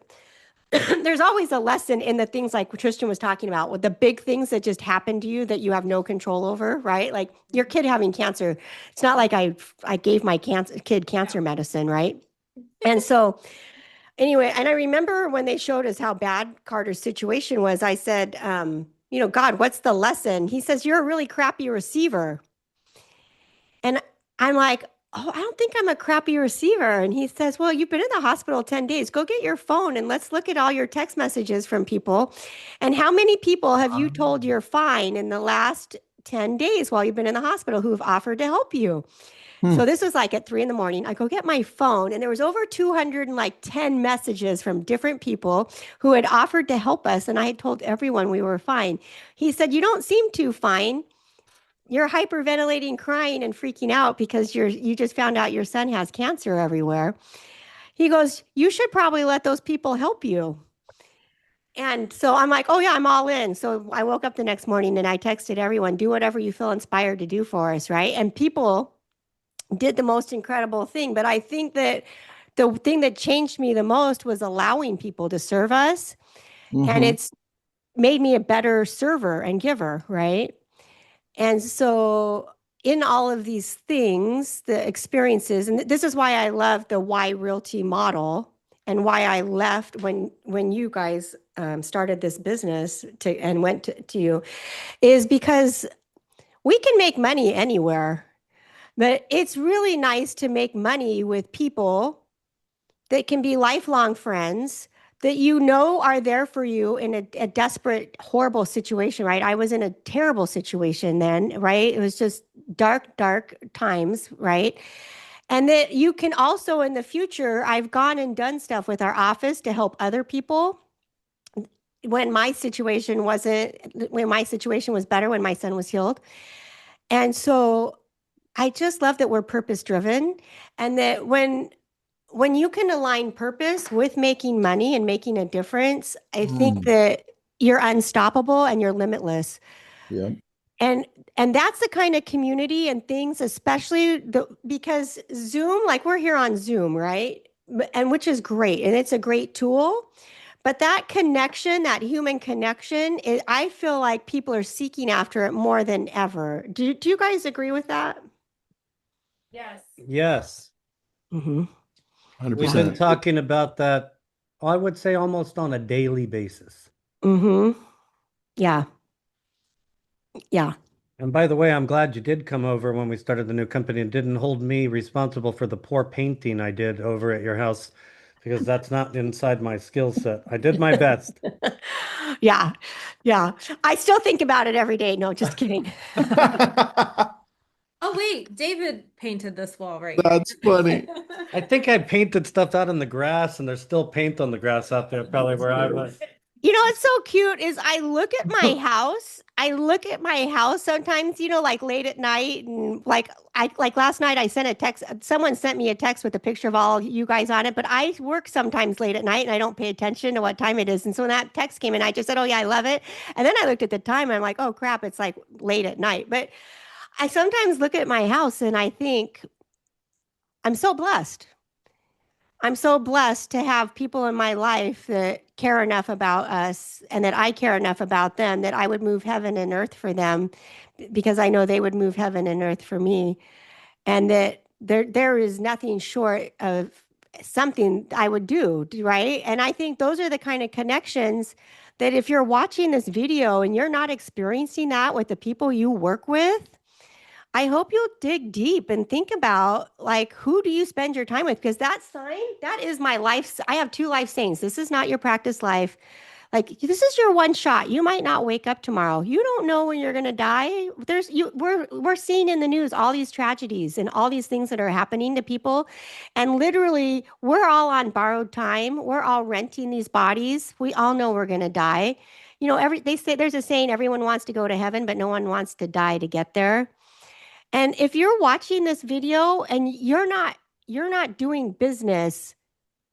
there's always a lesson in the things like Tristan was talking about, with the big things that just happen to you that you have no control over, right? Like your kid having cancer. It's not like I gave my kid cancer medicine, right? And so anyway, and I remember when they showed us how bad Carter's situation was, I said, God, what's the lesson? He says, you're a really crappy receiver. And I'm like, oh, I don't think I'm a crappy receiver. And he says, well, you've been in the hospital 10 days. Go get your phone and let's look at all your text messages from people. And how many people have you told you're fine in the last 10 days while you've been in the hospital who have offered to help you? So this was like at 3 a.m. I go get my phone, and there was over 210 messages from different people who had offered to help us. And I had told everyone we were fine. He said, you don't seem too fine. You're hyperventilating, crying, and freaking out because you just found out your son has cancer everywhere. He goes, you should probably let those people help you. And so I'm like, oh yeah, I'm all in. So I woke up the next morning and I texted everyone, do whatever you feel inspired to do for us, right? And people did the most incredible thing. But I think that the thing that changed me the most was allowing people to serve us. And it's made me a better server and giver, right? And so in all of these things, the experiences, and this is why I love the why Realty model, and why I left when you guys started this business and went to you, is because we can make money anywhere, but it's really nice to make money with people that can be lifelong friends, that you know are there for you in a desperate, horrible situation, right? I was in a terrible situation then, right? It was just dark, dark times, right? And that you can also in the future, I've gone and done stuff with our office to help other people when my situation was better, when my son was healed. And so I just love that we're purpose driven, and that when you can align purpose with making money and making a difference, I think that you're unstoppable and you're limitless. Yeah. And that's the kind of community and things, especially because Zoom, like we're here on Zoom, right? And which is great. And it's a great tool. But that connection, that human connection, I feel like people are seeking after it more than ever. Do you guys agree with that? Yes. Yes. Mm-hmm. We've been 100%. talking about that, I would say almost on a daily basis. Mm-hmm. Yeah. Yeah. And by the way, I'm glad you did come over when we started the new company and didn't hold me responsible for the poor painting I did over at your house, because that's not inside my skill set. I did my best. Yeah. Yeah. I still think about it every day. No, just kidding. Oh, wait, David painted this wall right That's here. funny. I think I painted stuff out in the grass, and there's still paint on the grass out there, probably where I was. You know what's so cute is I look at my house. I look at my house sometimes, like late at night, and like last night I sent a text. Someone sent me a text with a picture of all you guys on it, but I work sometimes late at night and I don't pay attention to what time it is. And so when that text came in, I just said, "Oh yeah, I love it." And then I looked at the time and I'm like, "Oh crap, it's like late at night." But I sometimes look at my house and I think I'm so blessed. I'm so blessed to have people in my life that care enough about us, and that I care enough about them, that I would move heaven and earth for them, because I know they would move heaven and earth for me. And that there is nothing short of something I would do, right? And I think those are the kind of connections that if you're watching this video and you're not experiencing that with the people you work with, I hope you'll dig deep and think about, like, who do you spend your time with? Because that sign, that is my life. I have two life sayings. This is not your practice life. Like, this is your one shot. You might not wake up tomorrow. You don't know when you're going to die. We're seeing in the news all these tragedies and all these things that are happening to people. And literally, we're all on borrowed time. We're all renting these bodies. We all know we're going to die. You know, they say there's a saying, everyone wants to go to heaven, but no one wants to die to get there. And if you're watching this video and you're not doing business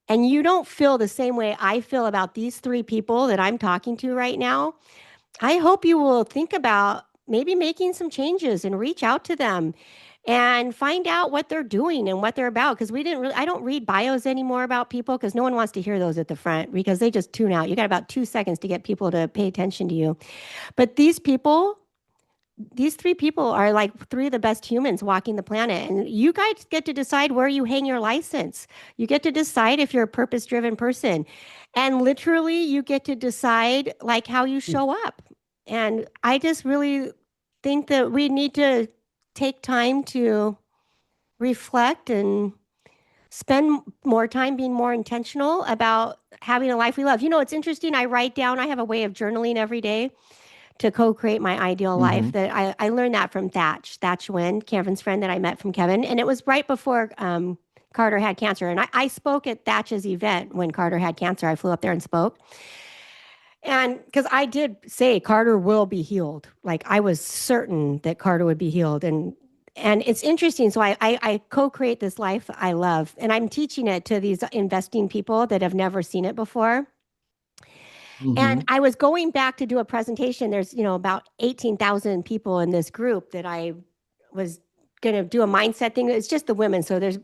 and you don't feel the same way I feel about these three people that I'm talking to right now, I hope you will think about maybe making some changes and reach out to them and find out what they're doing and what they're about. Because I don't read bios anymore about people because no one wants to hear those at the front because they just tune out. You got about 2 seconds to get people to pay attention to you. But these three people are like three of the best humans walking the planet. And you guys get to decide where you hang your license. You get to decide if you're a purpose-driven person. And literally, you get to decide like how you show up. And I just really think that we need to take time to reflect and spend more time being more intentional about having a life we love. You know, it's interesting. I have a way of journaling every day to co-create my ideal life. That I learned that from Thatch Wynn, Kevin's friend that I met from Kevin. And it was right before Carter had cancer. And I spoke at Thatch's event when Carter had cancer. I flew up there and spoke. And because I did say Carter will be healed. Like I was certain that Carter would be healed. And it's interesting. So I co-create this life I love. And I'm teaching it to these investing people that have never seen it before. And I was going back to do a presentation. There's, about 18,000 people in this group that I was going to do a mindset thing. It's just the women. So there's,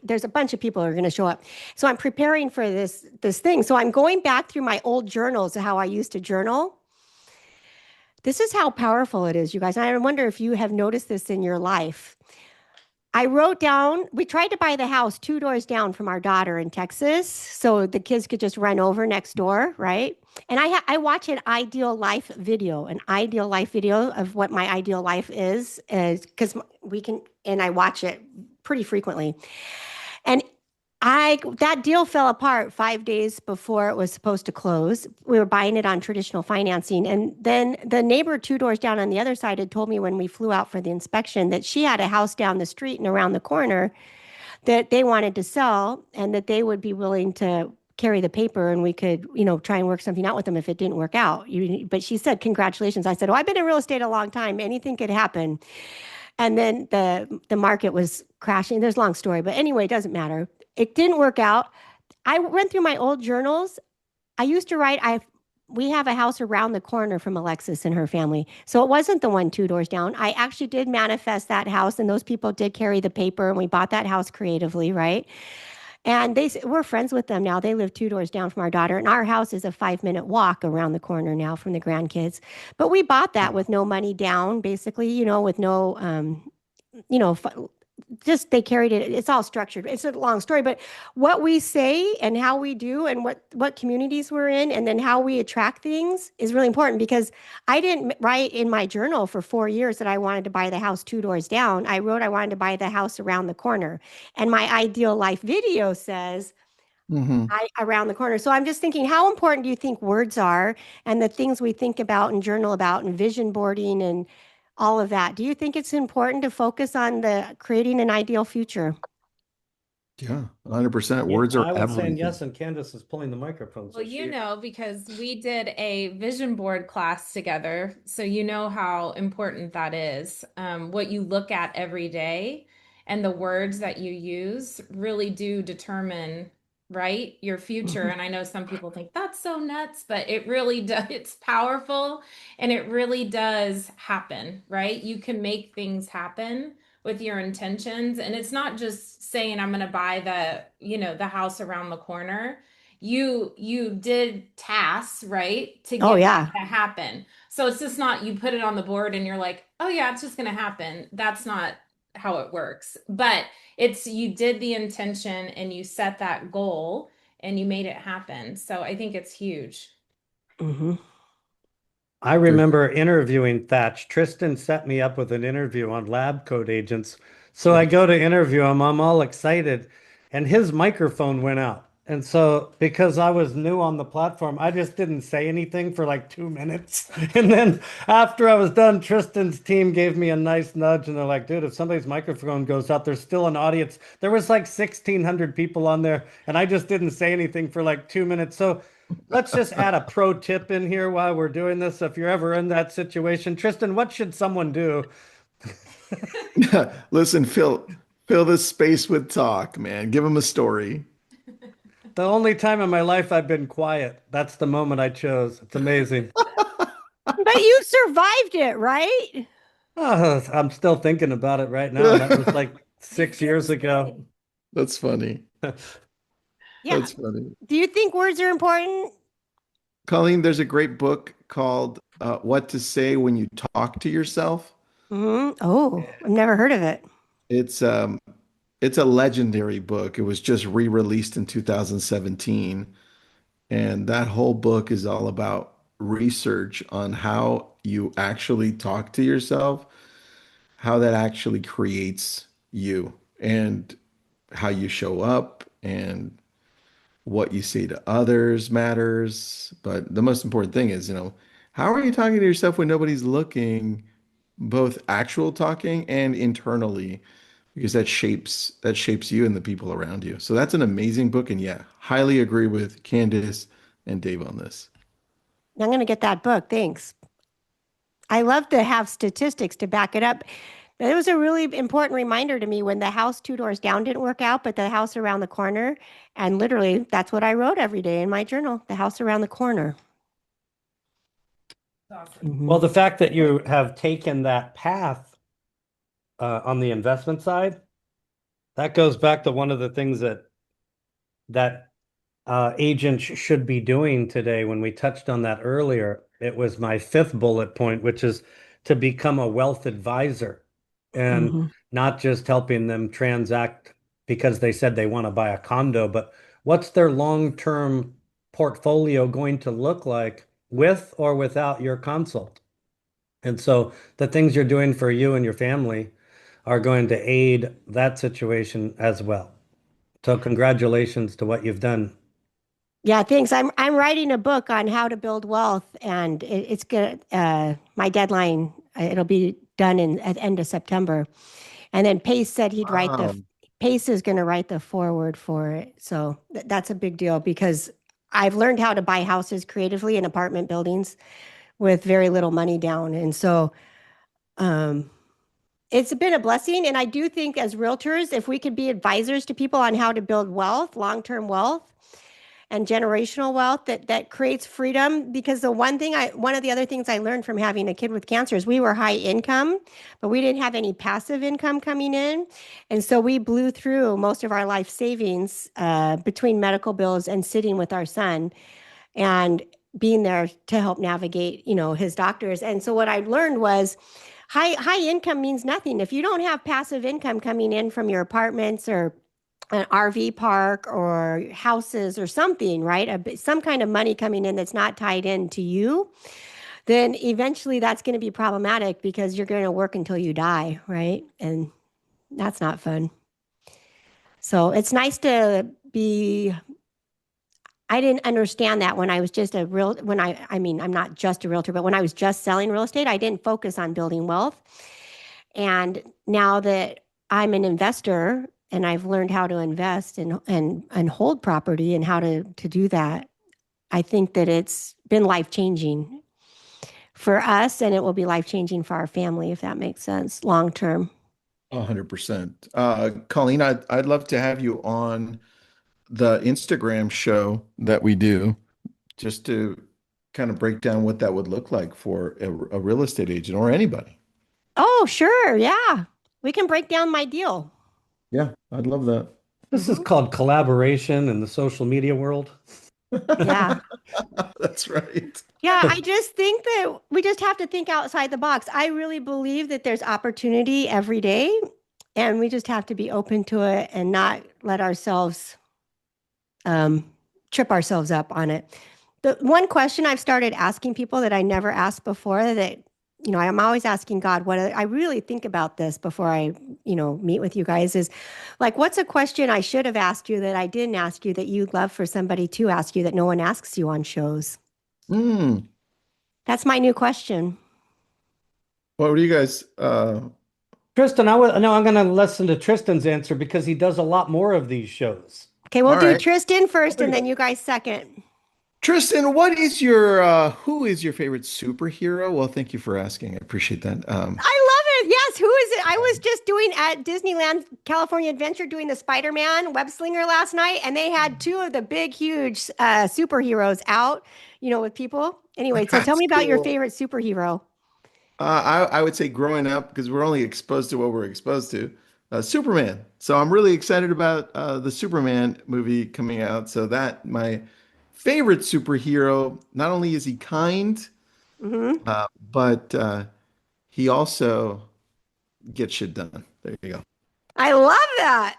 there's a bunch of people who are going to show up. So I'm preparing for this thing. So I'm going back through my old journals of how I used to journal. This is how powerful it is, you guys. And I wonder if you have noticed this in your life. I wrote down, we tried to buy the house 2 doors down from our daughter in Texas so the kids could just run over next door, right? And I watch an ideal life video of what my ideal life is because and I watch it pretty frequently. And that deal fell apart 5 days before it was supposed to close. We were buying it on traditional financing. And then the neighbor 2 doors down on the other side had told me when we flew out for the inspection that she had a house down the street and around the corner that they wanted to sell and that they would be willing to carry the paper and we could, try and work something out with them if it didn't work out. But she said, congratulations. I said, I've been in real estate a long time. Anything could happen. And then the market was crashing. There's a long story, but anyway, it doesn't matter. It didn't work out. I went through my old journals. I used to write, we have a house around the corner from Alexis and her family. So it wasn't the one 2 doors down. I actually did manifest that house and those people did carry the paper and we bought that house creatively, right? And we're friends with them now. They live 2 doors down from our daughter and our house is a 5-minute walk around the corner now from the grandkids. But we bought that with no money down, basically, with no, just they carried it. It's all structured. It's a long story, but what we say and how we do and what communities we're in and then how we attract things is really important because I didn't write in my journal for 4 years that I wanted to buy the house 2 doors down. I wrote I wanted to buy the house around the corner. And my ideal life video says around the corner. So I'm just thinking, how important do you think words are and the things we think about and journal about and vision boarding and all of that? Do you think it's important to focus on creating an ideal future? Yeah, 100%. Words are I was saying everything. yes, and Candice is pulling the microphone. Well, because we did a vision board class together, so you know how important that is. What you look at every day and the words that you use really do determine, right, your future. And I know some people think that's so nuts, but it really does. It's powerful and it really does happen, right? You can make things happen with your intentions. And it's not just saying, I'm going to buy the house around the corner. You did tasks, right, to get that to happen. So it's just not you put it on the board and you're like, oh yeah, it's just going to happen. That's not how it works. But it's you did the intention and you set that goal and you made it happen. So I think it's huge. I remember interviewing Thatch. Tristan set me up with an interview on lab coat agents. So I go to interview him. I'm all excited. And his microphone went out. And so, because I was new on the platform, I just didn't say anything for like 2 minutes. And then after I was done, Tristan's team gave me a nice nudge and they're like, dude, if somebody's microphone goes out, there's still an audience. There was like 1,600 people on there, and I just didn't say anything for like 2 minutes. So let's just add a pro tip in here while we're doing this. If you're ever in that situation, Tristan, what should someone do? Listen, fill this space with talk, man. Give them a story. The only time in my life I've been quiet. That's the moment I chose. It's amazing. But you survived it, right? Oh, I'm still thinking about it right now. That was like 6 years ago. That's funny. Yeah. That's funny. Do you think words are important? Colleen, there's a great book called What to Say When You Talk to Yourself. Oh, I've never heard of it. It's um it's a legendary book. It was just re-released in 2017, and that whole book is all about research on how you actually talk to yourself, how that actually creates you, and how you show up, and what you say to others matters. But the most important thing is, how are you talking to yourself when nobody's looking, both actual talking and internally, because that shapes you and the people around you. So that's an amazing book. And yeah, highly agree with Candice and Dave on this. I'm going to get that book. Thanks. I love to have statistics to back it up. It was a really important reminder to me when the house 2 doors down didn't work out, but the house around the corner. And literally, that's what I wrote every day in my journal, the house around the corner. Awesome. Well, the fact that you have taken that path on the investment side, that goes back to one of the things that agents should be doing today. When we touched on that earlier, it was my fifth bullet point, which is to become a wealth advisor and not just helping them transact because they said they want to buy a condo, but what's their long-term portfolio going to look like with or without your consult? And so the things you're doing for you and your family are going to aid that situation as well. So congratulations to what you've done. Yeah, thanks. I'm writing a book on how to build wealth, and it's good. My deadline, it'll be done at the end of September. And then Pace said he'd write Wow. Pace is going to write the foreword for it. So that's a big deal because I've learned how to buy houses creatively in apartment buildings with very little money down. And so it's been a blessing. And I do think as realtors, if we could be advisors to people on how to build wealth, long-term wealth, and generational wealth, that creates freedom. Because one of the other things I learned from having a kid with cancer is we were high income, but we didn't have any passive income coming in. And so we blew through most of our life savings between medical bills and sitting with our son and being there to help navigate, his doctors. And so what I learned was high income means nothing. If you don't have passive income coming in from your apartments or an RV park or houses or something, right? Some kind of money coming in that's not tied into you, then eventually that's going to be problematic because you're going to work until you die, right? And that's not fun. So it's nice to be. I didn't understand that when I was just I'm not just a realtor, but when I was just selling real estate, I didn't focus on building wealth. And now that I'm an investor and I've learned how to invest and hold property and how to do that, I think that it's been life-changing for us, and it will be life-changing for our family, if that makes sense, long-term. 100%. Colleen, I'd love to have you on the Instagram show that we do, just to kind of break down what that would look like for a real estate agent or anybody. Oh, sure. Yeah. We can break down my deal. Yeah, I'd love that. This is called collaboration in the social media world. Yeah. That's right. Yeah, I just think that we just have to think outside the box. I really believe that there's opportunity every day, and we just have to be open to it and not let ourselves trip ourselves up on it. The one question I've started asking people that I never asked before that I'm always asking God what I really think about this before I, meet with you guys is like, what's a question I should have asked you that I didn't ask you that you'd love for somebody to ask you that no one asks you on shows? Mm. That's my new question. What do you guys, Tristan, I'm going to listen to Tristan's answer because he does a lot more of these shows. Okay, we'll all do right. Tristan first and then you guys second. Tristan, who is your favorite superhero? Well, thank you for asking. I appreciate that. I love it. Yes, who is it? I was just doing at Disneyland California Adventure doing the Spider-Man web slinger last night, and they had two of the big, huge superheroes out, with people. Anyway, so tell That's me about your cool. favorite superhero. I would say growing up, because we're only exposed to what we're exposed to, Superman. So I'm really excited about the Superman movie coming out. So that my favorite superhero, not only is he kind, Hmm. but he also gets shit done. There you go. I love that.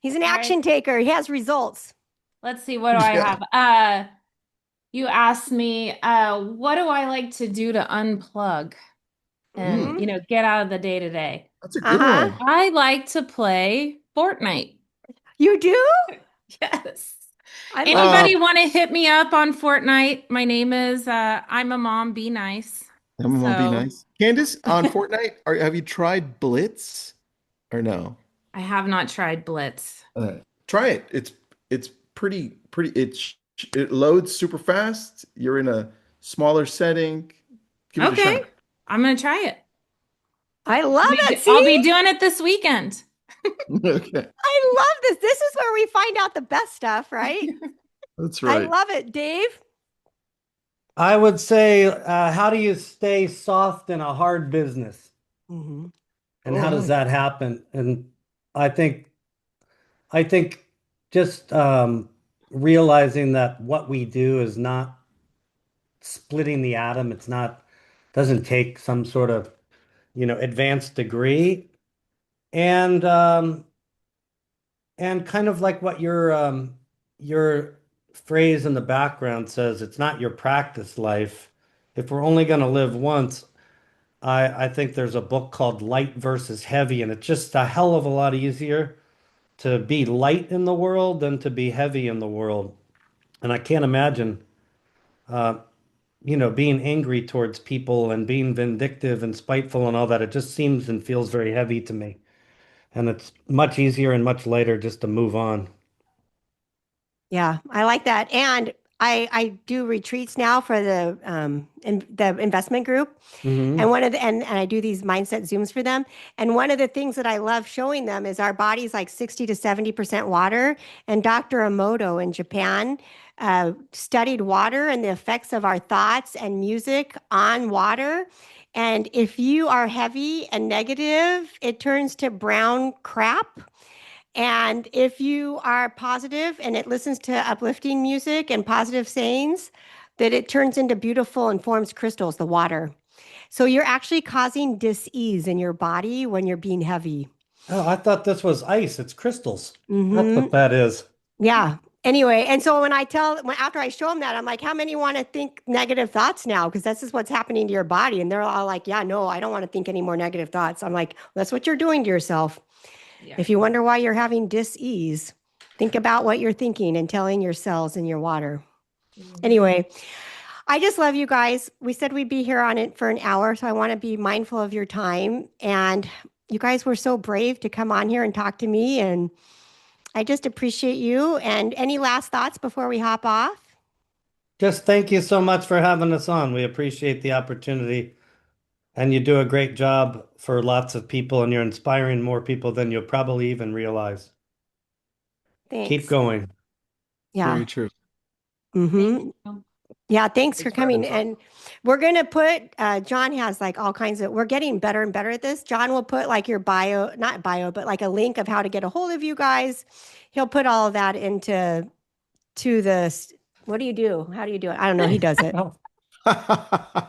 He's an All right. action taker. He has results. Let's see, what do I Yeah. have? You asked me, what do I like to do to unplug and, Mm, get out of the day to day? that's a good Uh-huh. one. I like to play Fortnite. You do? Yes. I love Uh, Anybody want to hit me up on Fortnite? My name is I'm a mom, be nice. That won't be So nice. Candace, on Fortnite, have you tried Blitz or no? I have not tried Blitz. Try it. It's pretty. It loads super fast. You're in a smaller setting. Give it a Okay, shot. I'm gonna try it. I love it. I'll See? be doing it this weekend. Okay, I love this. This is where we find out the best stuff, right? that's I right. love it. Dave? I would say, how do you stay soft in a hard business? Mm-hmm. And Oh, how does nice. that happen? And I think, I think just realizing that what we do is not splitting the atom. It's not, doesn't take some sort of, advanced degree. And kind of like what your phrase in the background says, it's not your practice life. If we're only going to live once, I think there's a book called Light versus Heavy, and it's just a hell of a lot easier to be light in the world than to be heavy in the world. And I can't imagine, uh, being angry towards people and being vindictive and spiteful and all that. It just seems and feels very heavy to me. And it's much easier and much lighter just to move on. Yeah, I like that. And I do retreats now for the investment group. And Hmm. one of the and I do these mindset zooms for them. And one of the things that I love showing them is our body's like 60 to 70% water. And Dr. Emoto in Japan studied water and the effects of our thoughts and music on water. And if you are heavy and negative, it turns to brown crap. And if you are positive and it listens to uplifting music and positive sayings, that it turns into beautiful and forms crystals, the water. So you're actually causing dis-ease in your body when you're being heavy. Oh, I thought this was ice. It's crystals. That's Hmm. what that is. Yeah. Anyway, and so after I show them that, I'm like, how many want to think negative thoughts now? Because this is what's happening to your body. And they're all like, yeah, no, I don't want to think any more negative thoughts. I'm like, that's what you're doing to yourself. Yeah. If you wonder why you're having dis-ease, think about what you're thinking and telling your cells in your water. Anyway, I just love you guys. We said we'd be here on it for an hour, so I want to be mindful of your time. And you guys were so brave to come on here and talk to me, and I just appreciate you. And any last thoughts before we hop off? Just thank you so much for having us on. We appreciate the opportunity. And you do a great job for lots of people, and you're inspiring more people than you'll probably even realize. Keep Thanks. going. Yeah. Very true. Thank Mm-hmm. you. Yeah, thanks for Thanks for having coming. us on. And we're going to put, John has like all kinds of, we're getting better and better at this. John will put like your bio, not bio, but like a link of how to get a hold of you guys. He'll put all of that what do you do? How do you do it? I don't know. He does it, Oh,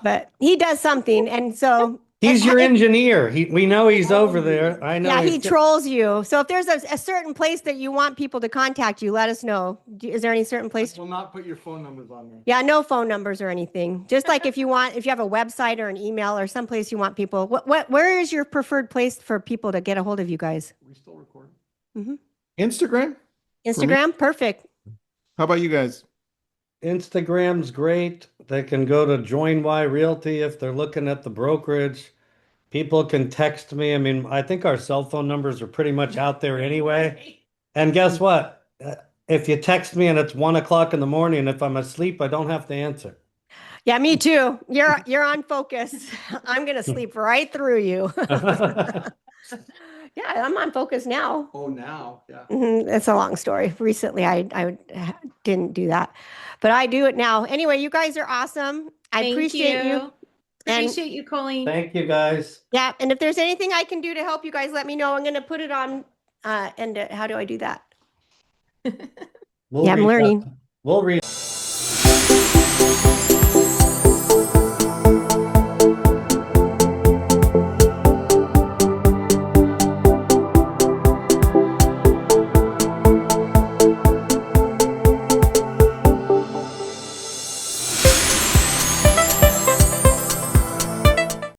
but he does something. And so He's your engineer. We know he's over there. I know. Yeah, he he's trolls you. So if there's a certain place that you want people to contact you, let us know. Is there any certain place? Will not put your phone numbers on there. Yeah, no phone numbers or anything. Just like if you have a website or an email or someplace you want people. Where is your preferred place for people to get a hold of you guys? We still recording? Instagram? Instagram, perfect. How about you guys? Instagram's great. They can go to Join Y Realty if they're looking at the brokerage. People can text me. I mean, I think our cell phone numbers are pretty much out there anyway. And guess what? If you text me and it's 1 o'clock in the morning, if I'm asleep, I don't have to answer. Yeah, me too. You're on focus. I'm gonna sleep right through you. Yeah, I'm on focus now. Oh, now, yeah. It's a long story. Recently, I didn't do that, but I do it now. Anyway, you guys are awesome. I appreciate you. Appreciate you, Colleen. Thank you, guys. Yeah, and if there's anything I can do to help you guys, let me know. I'm going to put it on. And how do I do that? We'll Yeah, I'm reach out. learning. We'll read.